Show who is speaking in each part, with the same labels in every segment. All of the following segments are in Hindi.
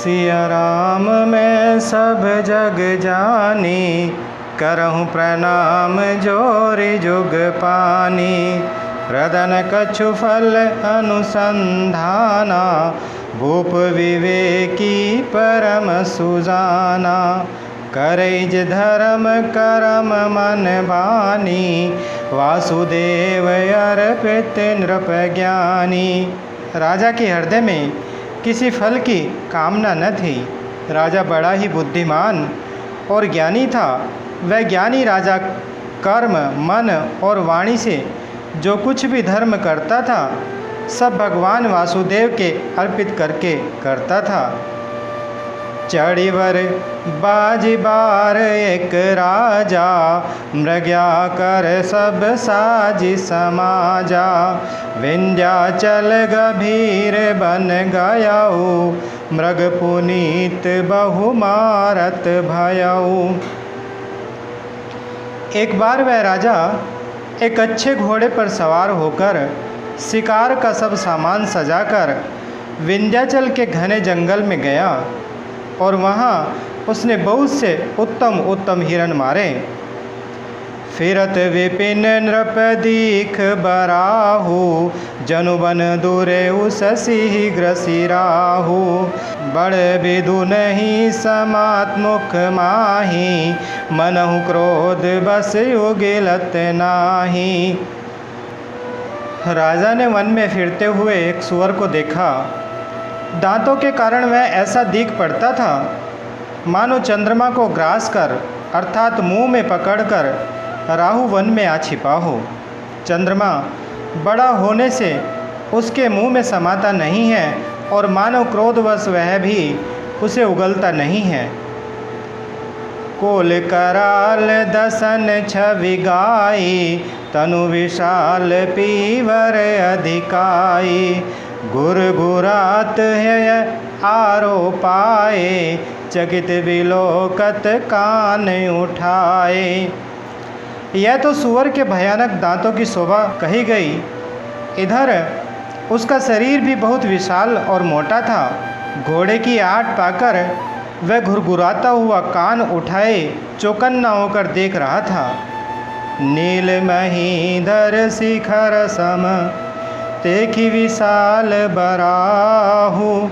Speaker 1: सिया राम मैं सब जग जानी, करहूँ प्रणाम जोरि जुग पानी। रदन कछु फल अनुसंधाना, भूप विवेकी परम सुजाना। करैज धर्म करम मन बानी, वासुदेव अर्पित नृप ज्ञानी। राजा के हृदय में किसी फल की कामना न थी। राजा बड़ा ही बुद्धिमान और ज्ञानी था। वह ज्ञानी राजा कर्म मन और वाणी से जो कुछ भी धर्म करता था, सब भगवान वासुदेव के अर्पित करके करता था। चढ़िवर बाजी बार एक राजा, मृग्या कर सब साजी समाजा। विंध्याचल गभीर बन गयाऊ, मृग पुनीत बहु मारत भयऊ। एक बार वह राजा एक अच्छे घोड़े पर सवार होकर शिकार का सब सामान सजाकर विंध्याचल के घने जंगल में गया और वहाँ उसने बहुत से उत्तम उत्तम हिरण मारे। फिरत विपिन नृप दीख बराहु, जनुबन दूरे शीघ्र सिराहु। बड़ विदु नहीं समात्मुख माही, मनहु क्रोध बस उगिलत नाही। राजा ने वन में फिरते हुए एक सुअर को देखा। दांतों के कारण वह ऐसा दिख पड़ता था मानो चंद्रमा को ग्रास कर अर्थात मुंह में पकड़कर राहु वन में आ छिपा हो। चंद्रमा बड़ा होने से उसके मुंह में समाता नहीं है और मानव क्रोधवश वह भी उसे उगलता नहीं है। कोल कराल दसन छवि गाई, तनु विशाल पीवर अधिकाई। गुर गुरात है आरो पाए, चकित विलोकत कान उठाए। यह तो सुअर के भयानक दांतों की शोभा कही गई। इधर उसका शरीर भी बहुत विशाल और मोटा था। घोड़े की आट पाकर वह घुरघुराता हुआ कान उठाए चौकन्ना होकर देख रहा था। नील महीधर शिखर सम, देखी विशाल बराहु।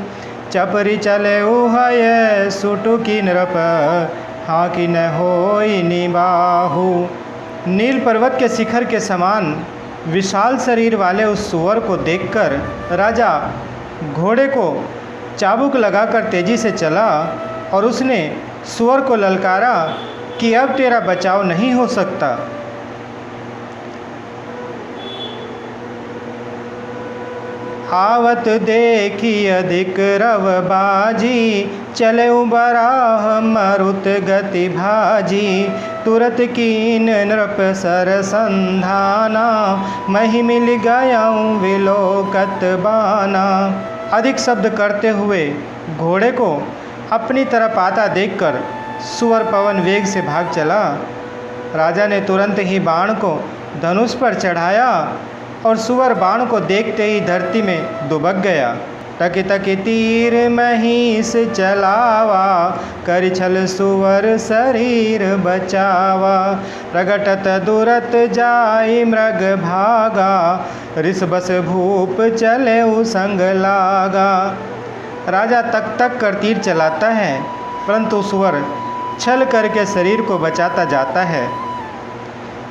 Speaker 1: चपरी चले उहय सुटुकी नृप, हाँ कि न होई निबाहु। नील पर्वत के शिखर के समान विशाल शरीर वाले उस सुअर को देखकर राजा घोड़े को चाबुक लगाकर तेजी से चला और उसने सुअर को ललकारा कि अब तेरा बचाव नहीं हो सकता। आवत देखी अधिक रव बाजी, चले बराह मरुत गति भाजी। तुरत कीन नृप सर संधाना, मही मिल गयाऊँ विलोकत बाना। अधिक शब्द करते हुए घोड़े को अपनी तरफ आता देखकर सुअर पवन वेग से भाग चला। राजा ने तुरंत ही बाण को धनुष पर चढ़ाया और सुअर बाण को देखते ही धरती में दुबक गया। टक टक तीर महिष चलावा, कर छल सुअर शरीर बचावा। प्रगटत दुरत जाई मृग भागा, ऋष बस भूप चले संग लागा। राजा तक तक कर तीर चलाता है परंतु सुअर छल करके शरीर को बचाता जाता है।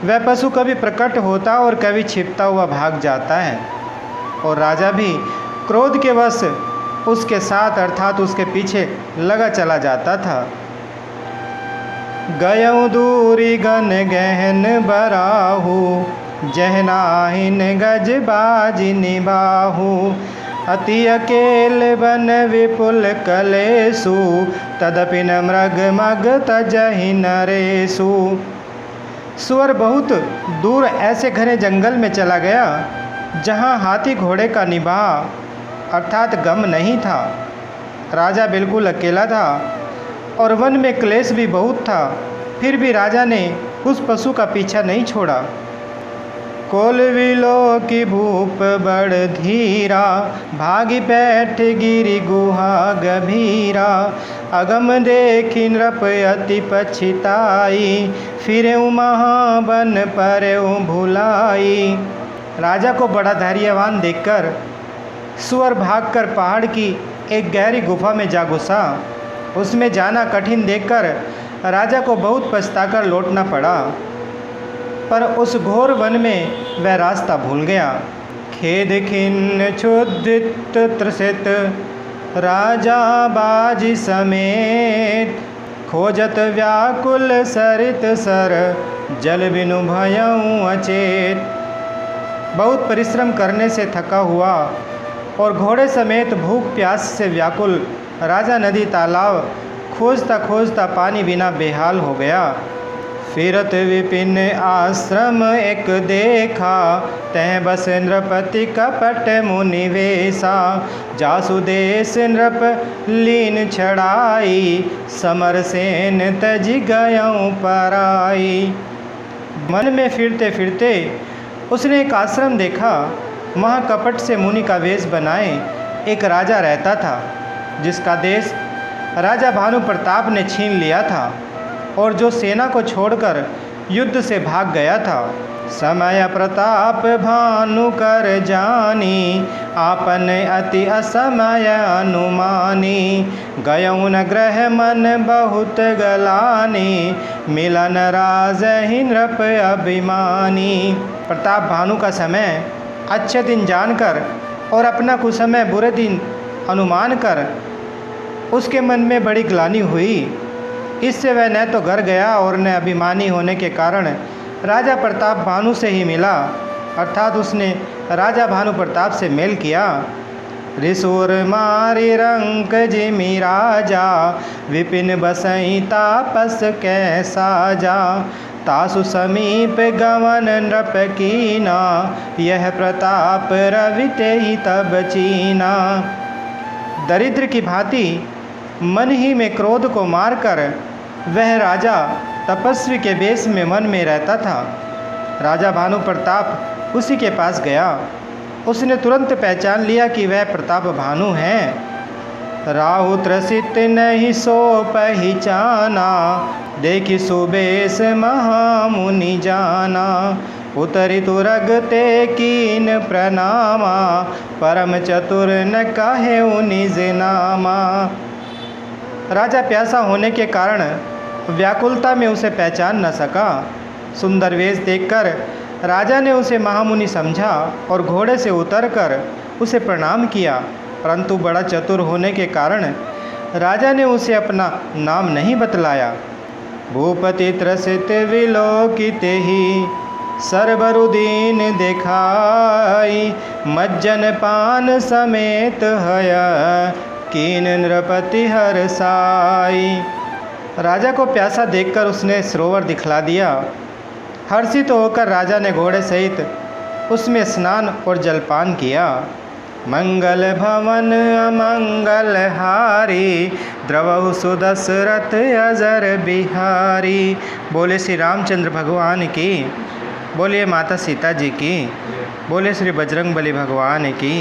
Speaker 1: वह पशु कभी प्रकट होता और कभी छिपता हुआ भाग जाता है और राजा भी क्रोध के वश उसके साथ अर्थात उसके पीछे लगा चला जाता था। गयऊ दूरी गन गहन बराहु, जहनाहिन गज बाजी निबाहु। अति अकेल बन विपुल कलेसु, तदपि न मृग मग तजहि नरेसु। सुअर बहुत दूर ऐसे घने जंगल में चला गया जहाँ हाथी घोड़े का निबाह अर्थात गम नहीं था। राजा बिल्कुल अकेला था और वन में क्लेश भी बहुत था। फिर भी राजा ने उस पशु का पीछा नहीं छोड़ा। कोल विलो की भूप बड़ धीरा, भागी बैठ गिरी गुहा गभीरा। अगम देखी नृप अति पछिताई, फिरे महाबन पर भुलाई। राजा को बड़ा धैर्यवान देखकर सुअर भागकर पहाड़ की एक गहरी गुफा में जा घुसा। उसमें जाना कठिन देखकर राजा को बहुत पछताकर लौटना पड़ा, पर उस घोर वन में वह रास्ता भूल गया। खेद खिन्न क्षुधित त्रसित राजा बाजी समेत, खोजत व्याकुल सरित सर, जल बिनु भयऊँ अचेत। बहुत परिश्रम करने से थका हुआ और घोड़े समेत भूख प्यास से व्याकुल राजा नदी तालाब खोजता खोजता पानी बिना बेहाल हो गया। फिरत विपिन आश्रम एक देखा, तह बस नृपति कपट मुनि वेसा। जासु देश नृप लीन छड़ाई, समर सेन तज गयऊँ पराई। मन में फिरते फिरते उसने एक आश्रम देखा। वहाँ कपट से मुनि का वेश बनाए एक राजा रहता था, जिसका देश राजा भानु प्रताप ने छीन लिया था और जो सेना को छोड़कर युद्ध से भाग गया था। समय प्रताप भानु कर जानी, आपन अति असमय अनुमानी। गयऊँ न ग्रह मन बहुत गलानी, मिलन राजहि नृप अभिमानी। प्रताप भानु का समय अच्छे दिन जानकर और अपना कुसमय बुरे दिन अनुमान कर उसके मन में बड़ी ग्लानि हुई। इससे वह न तो घर गया और न अभिमानी होने के कारण राजा प्रताप भानु से ही मिला, अर्थात उसने राजा भानु प्रताप से मेल किया। रिसुर मारी रंक जिमि राजा, विपिन बसई तापस कैसा जा। तासु समीप गवन नृप कीना, यह प्रताप रविते ही तब चीना। दरिद्र की भांति मन ही में क्रोध को मारकर वह राजा तपस्वी के वेश में मन में रहता था। राजा भानु प्रताप उसी के पास गया। उसने तुरंत पहचान लिया कि वह प्रताप भानु हैं। राहु त्रसित नहीं सो पहचाना, देखी सुबेश महामुनि जाना। उतरी तुरगते कीन प्रणामा, परम चतुर न कहे निज नामा। राजा प्यासा होने के कारण व्याकुलता में उसे पहचान न सका। सुंदर वेश देखकर राजा ने उसे महामुनि समझा और घोड़े से उतरकर उसे प्रणाम किया, परंतु बड़ा चतुर होने के कारण राजा ने उसे अपना नाम नहीं बतलाया। भूपति त्रसित विलोकित ही, सर्वरुदीन दिखाई। मज्जन पान समेत हय, कीन नृपति हरसाई। राजा को प्यासा देखकर उसने सरोवर दिखला दिया। हर्षित होकर राजा ने घोड़े सहित उसमें स्नान और जलपान किया। मंगल भवन अमंगल हारी, द्रवहु सुदशरथ अजर बिहारी। बोले श्री रामचंद्र भगवान की, बोलिए माता सीता जी की, बोले श्री बजरंगबली भगवान की।